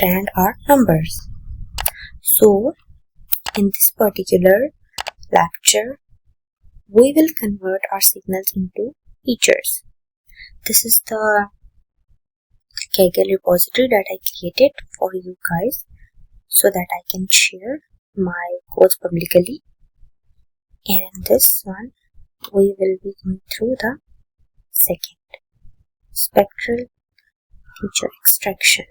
and our numbers. So in this particular lecture, we will convert our signals into features. This is the Kaggle repository that I created for you guys so that I can share my codes publicly. And in this one, we will be going through the second, spectral feature extraction.